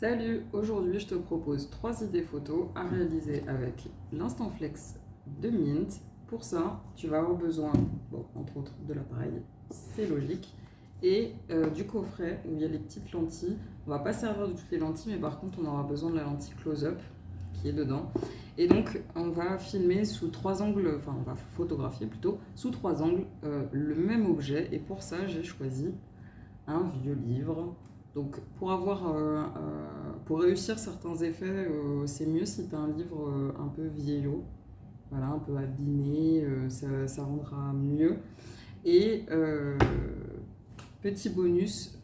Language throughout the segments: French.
Salut, aujourd'hui je te propose 3 idées photos à réaliser avec l'Instant Flex de Mint. Pour ça, tu vas avoir besoin, bon, entre autres, de l'appareil, c'est logique, et du coffret où il y a les petites lentilles. On va pas servir de toutes les lentilles, mais par contre on aura besoin de la lentille close-up qui est dedans. Et donc on va filmer sous 3 angles, enfin on va photographier plutôt, sous 3 angles le même objet. Et pour ça j'ai choisi un vieux livre. Donc pour réussir certains effets, c'est mieux si tu as un livre un peu vieillot, voilà, un peu abîmé, ça rendra mieux. Et petit bonus,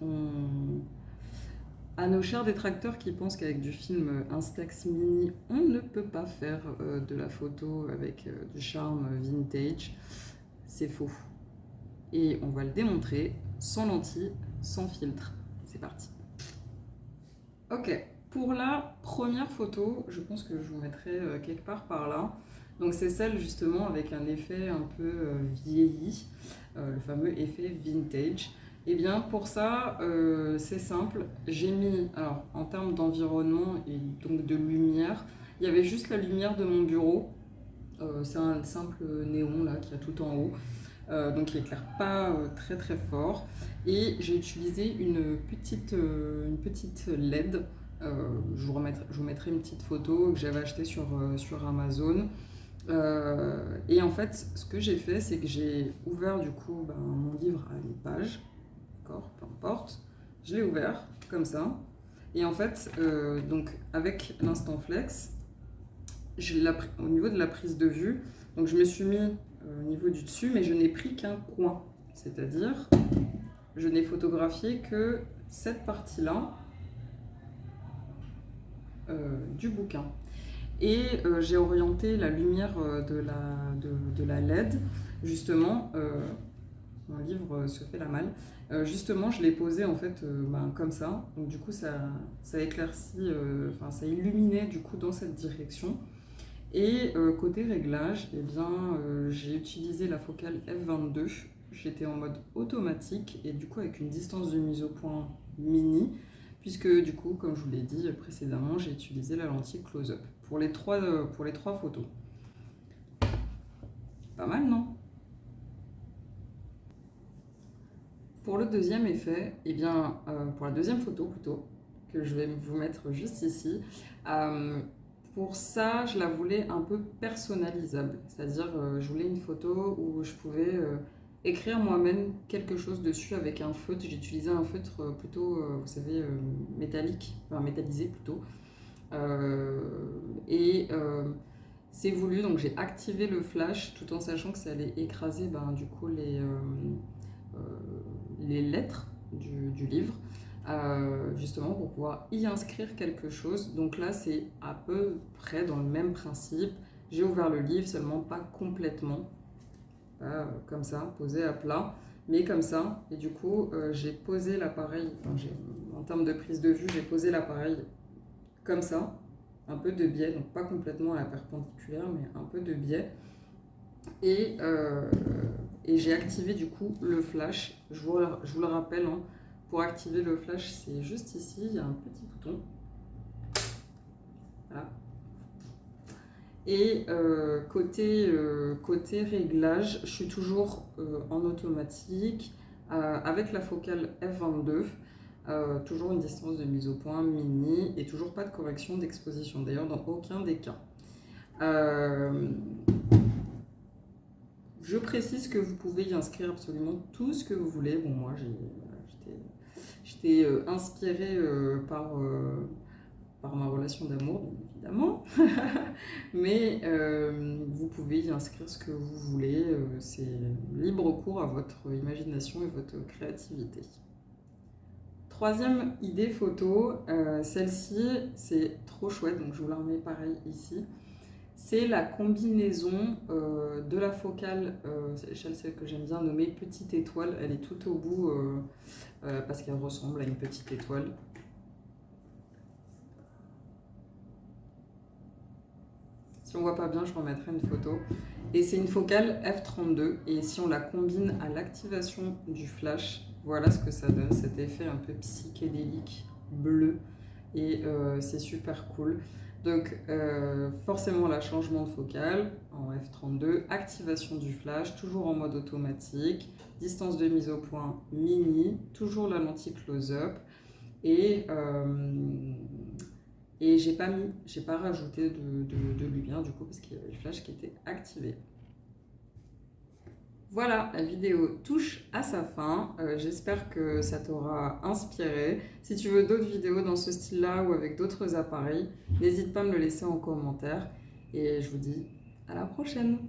à nos chers détracteurs qui pensent qu'avec du film Instax Mini, on ne peut pas faire de la photo avec du charme vintage, c'est faux. Et on va le démontrer sans lentilles, sans filtre. C'est parti. Ok, pour la première photo, je pense que je vous mettrai quelque part par là. Donc c'est celle justement avec un effet un peu vieilli, le fameux effet vintage. Et bien pour ça, c'est simple. J'ai mis, alors en termes d'environnement et donc de lumière, il y avait juste la lumière de mon bureau. C'est un simple néon là qui a tout en haut. Donc il n'éclaire pas très très fort. Et j'ai utilisé une petite LED. Je vous mettrai une petite photo que j'avais achetée sur Amazon. Et en fait, ce que j'ai fait, c'est que j'ai ouvert du coup mon livre à une page, d'accord, peu importe. Je l'ai ouvert comme ça. Et en fait, donc avec l'Instant Flex, au niveau de la prise de vue, donc je me suis mis au niveau du dessus, mais je n'ai pris qu'un coin. C'est-à-dire, je n'ai photographié que cette partie-là du bouquin. Et j'ai orienté la lumière de la LED, justement, mon livre se fait la malle, justement je l'ai posé en fait comme ça, donc du coup ça éclaircit, ça illuminait du coup dans cette direction. Et côté réglage, eh bien, j'ai utilisé la focale f22. J'étais en mode automatique et du coup avec une distance de mise au point mini, puisque du coup, comme je vous l'ai dit précédemment, j'ai utilisé la lentille close-up pour les trois photos. Pas mal, non? Pour le deuxième effet, eh bien, pour la deuxième photo plutôt, que je vais vous mettre juste ici, pour ça, je la voulais un peu personnalisable, c'est-à-dire je voulais une photo où je pouvais écrire moi-même quelque chose dessus avec un feutre. J'ai utilisé un feutre plutôt, vous savez, métallique, enfin métallisé plutôt. Et c'est voulu, donc j'ai activé le flash tout en sachant que ça allait écraser du coup les lettres du livre. Justement pour pouvoir y inscrire quelque chose. Donc là c'est à peu près dans le même principe. J'ai ouvert le livre, seulement pas complètement, pas comme ça, posé à plat, mais comme ça. Et du coup j'ai posé l'appareil, en termes de prise de vue, j'ai posé l'appareil comme ça, un peu de biais, donc pas complètement à la perpendiculaire, mais un peu de biais. Et j'ai activé du coup le flash. Je vous le rappelle, hein. Pour activer le flash, c'est juste ici, il y a un petit bouton. Voilà. Et côté réglage, je suis toujours en automatique avec la focale f22. Toujours une distance de mise au point mini et toujours pas de correction d'exposition, d'ailleurs dans aucun des cas. Je précise que vous pouvez y inscrire absolument tout ce que vous voulez. Bon, moi j'étais inspirée par ma relation d'amour, bien évidemment. Mais vous pouvez y inscrire ce que vous voulez. C'est libre cours à votre imagination et votre créativité. Troisième idée photo, celle-ci c'est trop chouette, donc je vous la remets pareil ici. C'est la combinaison de la focale, celle que j'aime bien nommer petite étoile. Elle est tout au bout parce qu'elle ressemble à une petite étoile. Si on voit pas bien, je remettrai une photo. Et c'est une focale f32. Et si on la combine à l'activation du flash, voilà ce que ça donne, cet effet un peu psychédélique bleu et c'est super cool. Donc forcément là, changement de focale en f32, activation du flash, toujours en mode automatique, distance de mise au point mini, toujours la lentille close-up et, et j'ai pas rajouté de lumière du coup parce qu'il y avait le flash qui était activé. Voilà, la vidéo touche à sa fin. J'espère que ça t'aura inspiré. Si tu veux d'autres vidéos dans ce style-là ou avec d'autres appareils, n'hésite pas à me le laisser en commentaire. Et je vous dis à la prochaine!